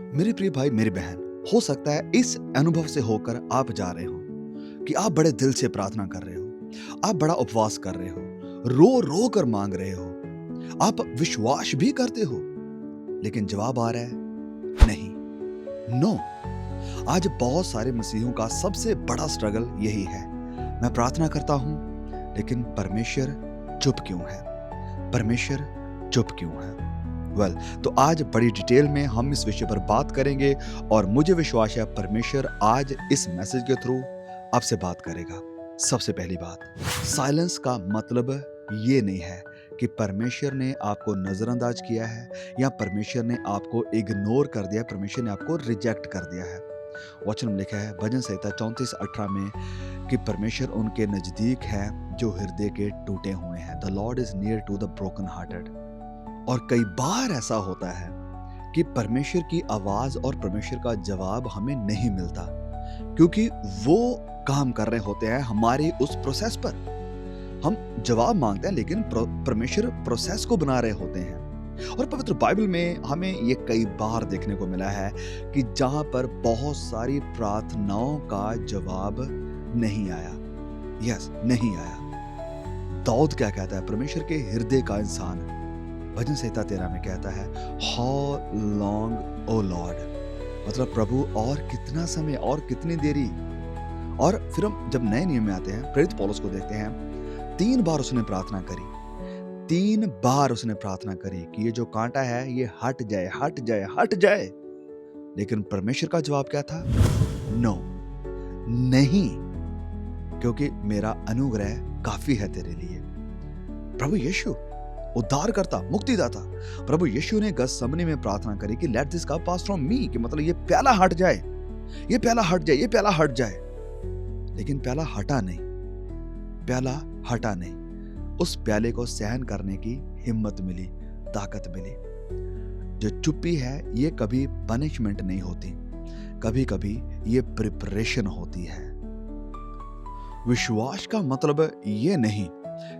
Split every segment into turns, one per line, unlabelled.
मेरे प्रिय भाई मेरी बहन, हो सकता है इस अनुभव से होकर आप जा रहे हो कि आप बड़े दिल से प्रार्थना कर रहे हो, आप बड़ा उपवास कर रहे हो, रो रो कर मांग रहे हो, आप विश्वास भी करते हो, लेकिन जवाब आ रहा है नहीं, नो। आज बहुत सारे मसीहों का सबसे बड़ा स्ट्रगल यही है। मैं प्रार्थना करता हूं, लेकिन परमेश्वर चुप क्यों है? परमेश्वर चुप क्यों है? तो आज बड़ी डिटेल में हम इस विषय पर बात करेंगे और मुझे विश्वास है परमेश्वर आज इस मैसेज के थ्रू आपसे बात करेगा। सबसे पहली बात, साइलेंस का मतलब ये नहीं है कि परमेश्वर ने आपको नजरअंदाज किया है या परमेश्वर ने आपको इग्नोर कर दिया, परमेश्वर ने आपको रिजेक्ट कर दिया है। वचन में लिखा है भजन संहिता 34:18 में कि परमेश्वर उनके नजदीक है जो हृदय के टूटे हुए हैं। The Lord is near to the broken hearted. और कई बार ऐसा होता है कि परमेश्वर की आवाज और परमेश्वर का जवाब हमें नहीं मिलता, क्योंकि वो काम कर रहे होते हैं हमारे उस प्रोसेस पर। हम जवाब मांगते हैं, लेकिन परमेश्वर प्रोसेस को बना रहे होते हैं। और पवित्र बाइबल में हमें ये कई बार देखने को मिला है कि जहां पर बहुत सारी प्रार्थनाओं का जवाब नहीं आया। यस, नहीं आया। दाऊद क्या कहता है? परमेश्वर के हृदय का इंसान भजन संहिता 13 में कहता है, हाउ लॉन्ग ओ लॉर्ड, मतलब प्रभु और कितना समय और कितनी देरी। और फिर हम जब नए नियम में आते हैं, प्रेरित पौलुस को देखते हैं, 3 बार उसने प्रार्थना करी, 3 बार उसने प्रार्थना करी कि ये जो कांटा है ये हट जाए, हट जाए, हट जाए। लेकिन परमेश्वर का जवाब क्या था? नो, नहीं, क्योंकि मेरा अनुग्रह काफी है तेरे लिए। प्रभु यीशु उद्धारकर्ता, मुक्तिदाता, प्रभु यीशु ने गethsemane में प्रार्थना करी कि let this cup pass from me, कि मतलब ये प्याला हट जाए, ये प्याला हट जाए, ये प्याला हट जाए। लेकिन प्याला हटा नहीं, प्याला हटा नहीं। उस प्याले को सहन करने की हिम्मत मिली, ताकत मिली। जो चुप्पी है ये कभी पनिशमेंट नहीं होती, कभी कभी ये प्रिपरेशन होती है। विश्वास का मतलब ये नहीं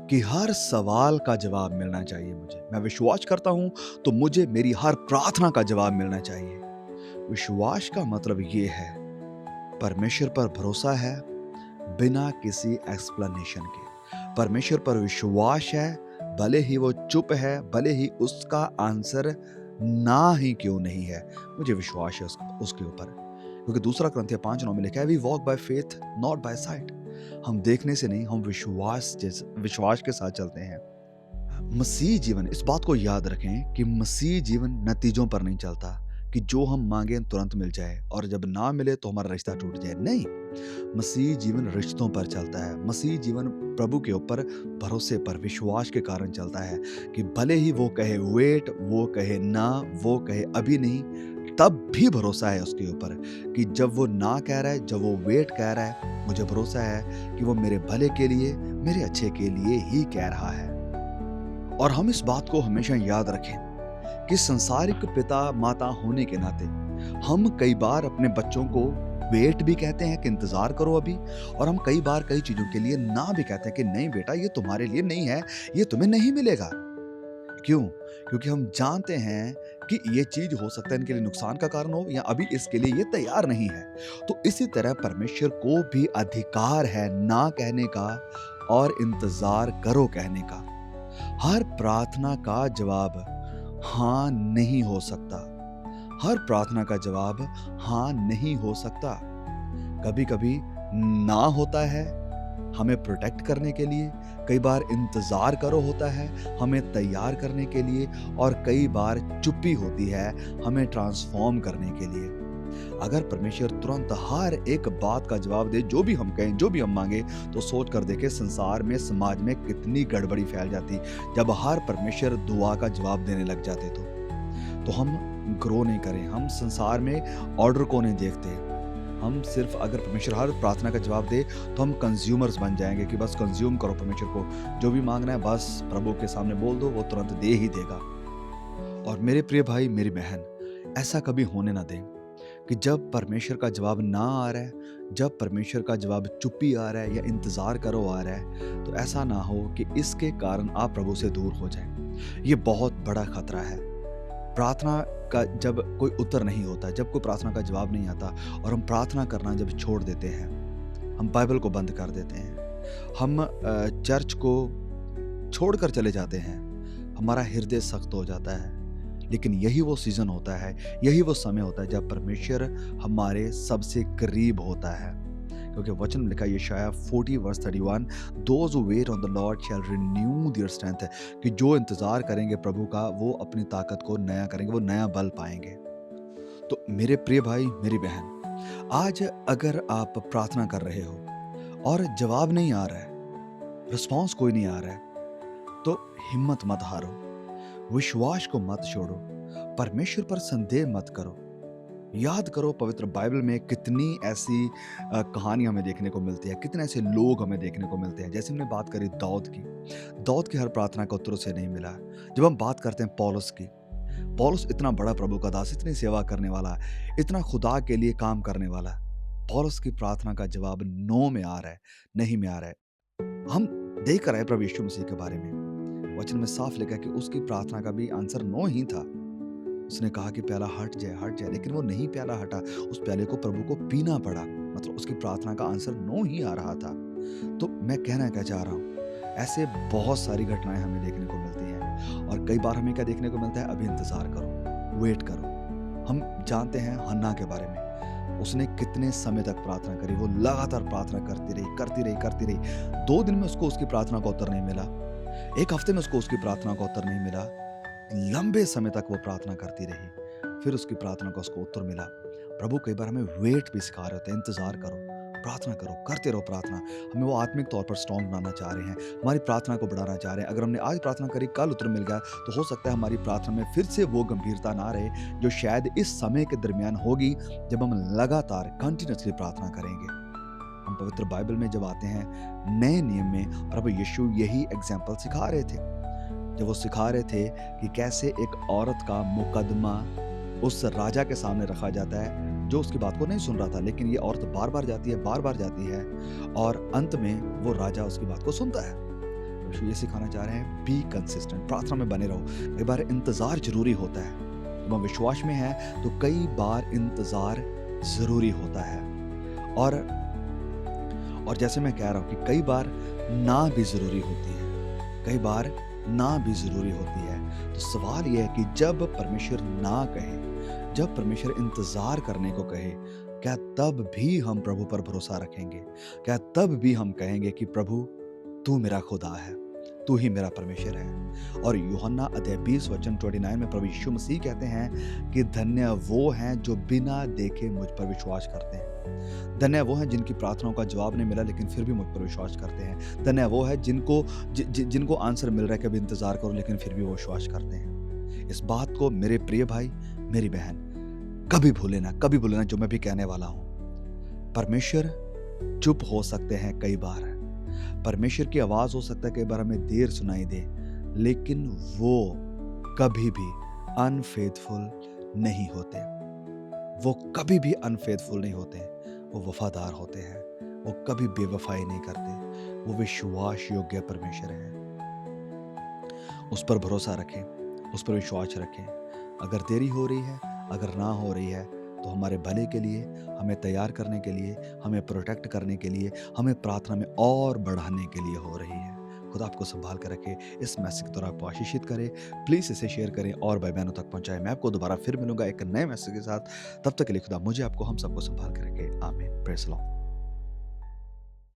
कि हर सवाल का जवाब मिलना चाहिए मुझे। मैं विश्वास करता हूं तो मुझे मेरी हर प्रार्थना का जवाब मिलना चाहिए। विश्वास का मतलब ये है परमेश्वर पर भरोसा है बिना किसी एक्सप्लेनेशन के। परमेश्वर पर विश्वास है, भले ही वो चुप है, भले ही उसका आंसर ना ही क्यों नहीं है, मुझे विश्वास है उसके ऊपर। क्योंकि 2 Corinthians 5:9 में लिखा है, we walk by faith not by sight. हम देखने से नहीं, हम विश्वास के साथ चलते हैं। मसीह जीवन, इस बात को याद रखें कि मसीह जीवन नतीजों पर नहीं चलता कि जो हम मांगे तुरंत मिल जाए और जब ना मिले तो हमारा रिश्ता टूट जाए। नहीं, मसीह जीवन रिश्तों पर चलता है। मसीह जीवन प्रभु के ऊपर भरोसे पर, विश्वास के कारण चलता है कि भले ही वो कहे वेट, वो कहे ना, वो कहे अभी नहीं, तब भी भरोसा है उसके ऊपर कि जब वो ना कह रहा है, जब वो वेट कह रहा है, मुझे भरोसा है कि वो मेरे भले के लिए, मेरे अच्छे के लिए ही कह रहा है। और हम इस बात को हमेशा याद रखें कि संसारिक पिता माता होने के नाते हम कई बार अपने बच्चों को वेट भी कहते हैं कि इंतजार करो अभी, और हम कई बार कई चीजों के लिए ना भी कहते हैं कि नहीं बेटा, ये तुम्हारे लिए नहीं है, ये तुम्हें नहीं मिलेगा। क्यों? क्योंकि हम जानते हैं कि ये चीज हो सकता है इनके लिए नुकसान का कारण हो, या अभी इसके लिए ये तैयार नहीं है। तो इसी तरह परमेश्वर को भी अधिकार है ना कहने का और इंतजार करो कहने का। हर प्रार्थना का जवाब हाँ नहीं हो सकता, हर प्रार्थना का जवाब हाँ नहीं हो सकता। कभी कभी ना होता है हमें प्रोटेक्ट करने के लिए, कई बार इंतजार करो होता है हमें तैयार करने के लिए, और कई बार चुप्पी होती है हमें ट्रांसफॉर्म करने के लिए। अगर परमेश्वर तुरंत हर एक बात का जवाब दे, जो भी हम कहें, जो भी हम मांगे, तो सोच कर देखें संसार में, समाज में कितनी गड़बड़ी फैल जाती जब हर परमेश्वर दुआ का जवाब देने लग जाते। तो हम ग्रो नहीं करें, हम संसार में ऑर्डर को नहीं देखते। हम सिर्फ, अगर परमेश्वर हर प्रार्थना का जवाब दे तो हम कंज्यूमर्स बन जाएंगे कि बस कंज्यूम करो परमेश्वर को, जो भी मांगना है बस प्रभु के सामने बोल दो, वो तुरंत दे ही देगा। और मेरे प्रिय भाई मेरी बहन, ऐसा कभी होने ना दें कि जब परमेश्वर का जवाब ना आ रहा है, जब परमेश्वर का जवाब चुप्पी आ रहा है या इंतजार करो आ रहा है, तो ऐसा ना हो कि इसके कारण आप प्रभु से दूर हो जाएं। ये बहुत बड़ा खतरा है। प्रार्थना का जब कोई उत्तर नहीं होता, जब कोई प्रार्थना का जवाब नहीं आता और हम प्रार्थना करना जब छोड़ देते हैं, हम बाइबल को बंद कर देते हैं, हम चर्च को छोड़कर चले जाते हैं, हमारा हृदय सख्त हो जाता है। लेकिन यही वो सीज़न होता है, यही वो समय होता है जब परमेश्वर हमारे सबसे करीब होता है। क्योंकि वचन में लिखा है यशायाह 40:31, those who wait on the Lord shall renew their strength, कि जो इंतजार करेंगे प्रभु का वो अपनी ताकत को नया करेंगे, वो नया बल पाएंगे। तो मेरे प्रिय भाई, मेरी बहन, आज अगर आप प्रार्थना कर रहे हो और जवाब नहीं आ रहा है, रिस्पॉन्स कोई नहीं आ रहा है, तो हिम्मत मत हारो, विश्वास को मत छोड़ो, परमेश्वर पर संदेह मत करो। याद करो पवित्र बाइबल में कितनी ऐसी कहानियां हमें देखने को मिलती है, कितने ऐसे लोग हमें देखने को मिलते हैं। जैसे हमने बात करी दाऊद की हर प्रार्थना का उत्तर उसे नहीं मिला। जब हम बात करते हैं पौलुस की, पौलुस इतना बड़ा प्रभु का दास, इतनी सेवा करने वाला, इतना खुदा के लिए काम करने वाला, पौलुस की प्रार्थना का जवाब नो में आ रहा है, नहीं में आ रहा है। हम देख रहे हैं प्रभु यीशु मसीह के बारे में, वचन में साफ लिखा है कि उसकी प्रार्थना का भी आंसर नो ही था। उसने कहा कि प्याला हट जाए, लेकिन वो नहीं प्याला हटा, उस प्याले को प्रभु को पीना पड़ा। मतलब उसकी प्रार्थना का आंसर नो ही आ रहा था। तो मैं कहना क्या चाह रहा हूँ, ऐसे बहुत सारी घटनाएं हमें देखने को मिलती हैं। और कई बार हमें क्या देखने को मिलता है, अभी इंतजार करो, वेट करो। हम जानते हैं हन्ना के बारे में, उसने कितने समय तक प्रार्थना करी, वो लगातार प्रार्थना करती रही। 2 दिन में उसको उसकी प्रार्थना का उत्तर नहीं मिला, 1 हफ्ते में उसको उसकी प्रार्थना का उत्तर नहीं मिला, लंबे समय तक वो प्रार्थना करती रही, फिर उसकी प्रार्थना का उसको उत्तर मिला। प्रभु कई बार हमें वेट भी सिखा रहे होते हैं, इंतजार करो, प्रार्थना करो, करते रहो प्रार्थना। हमें वो आत्मिक तौर पर स्ट्रॉन्ग बनाना चाह रहे हैं, हमारी प्रार्थना को बढ़ाना चाह रहे हैं। अगर हमने आज प्रार्थना करी, कल उत्तर मिल गया, तो हो सकता है हमारी प्रार्थना में फिर से वो गंभीरता ना रहे जो शायद इस समय के दरमियान होगी जब हम लगातार कंटिन्यूसली प्रार्थना करेंगे। हम पवित्र बाइबल में जब आते हैं, नए नियम में प्रभु यीशु यही एग्जाम्पल सिखा रहे थे। जब वो सिखा रहे थे कि कैसे एक औरत का मुकदमा उस राजा के सामने रखा जाता है जो उसकी बात को नहीं सुन रहा था, लेकिन ये औरत बार बार जाती है और अंत में वो राजा उसकी बात को सुनता है। तो ये सिखाना चाह रहे हैं, बी कंसिस्टेंट, प्रार्थना में बने रहो। कई बार इंतजार जरूरी होता है, जब हम विश्वास में हैं तो कई बार इंतजार जरूरी होता है। और जैसे मैं कह रहा हूं कि कई बार ना भी जरूरी होती है, कई बार ना भी जरूरी होती है। तो सवाल यह है कि जब परमेश्वर ना कहे, जब परमेश्वर इंतजार करने को कहे, क्या तब भी हम प्रभु पर भरोसा रखेंगे? क्या तब भी हम कहेंगे कि प्रभु तू मेरा खुदा है, तू ही मेरा परमेश्वर है? और यूहन्ना अध्याय 20:29 में प्रभु यीशु मसीह कहते हैं कि धन्य वो हैं जो बिना देखे मुझ पर विश्वास करते हैं। धन्य वो हैं जिनकी प्रार्थनाओं का जवाब नहीं मिला लेकिन फिर भी मुझ पर विश्वास करते हैं। धन्य वो है जिनको आंसर मिल रहा है कि अभी इंतजार करो लेकिन फिर भी वो विश्वास करते हैं। इस बात को मेरे प्रिय भाई, मेरी बहन, कभी भूले ना जो मैं भी कहने वाला हूं। परमेश्वर चुप हो सकते हैं कई बार, परमेश्वर की आवाज हो सकता है कई बार हमें देर सुनाई दे, लेकिन वो कभी भी अनफेथफुल नहीं होते। वो कभी भी अनफेथफुल नहीं होते, वो वफादार होते हैं, वो कभी बेवफाई नहीं करते, वो विश्वास योग्य परमेश्वर है। उस पर भरोसा रखें, उस पर विश्वास रखें। अगर देरी हो रही है, अगर ना हो रही है, तो हमारे भले के लिए, हमें तैयार करने के लिए, हमें प्रोटेक्ट करने के लिए, हमें प्रार्थना में और बढ़ाने के लिए हो रही है। खुदा आपको संभाल कर रखे, इस मैसेज के द्वारा आपको आशीषित करे। प्लीज़ इसे शेयर करें और भाई बहनों तक पहुंचाएं। मैं आपको दोबारा फिर मिलूंगा एक नए मैसेज के साथ। तब तक के लिए खुदा मुझे, आपको, हम सबको संभाल कर रखे। आमीन। Praise the Lord.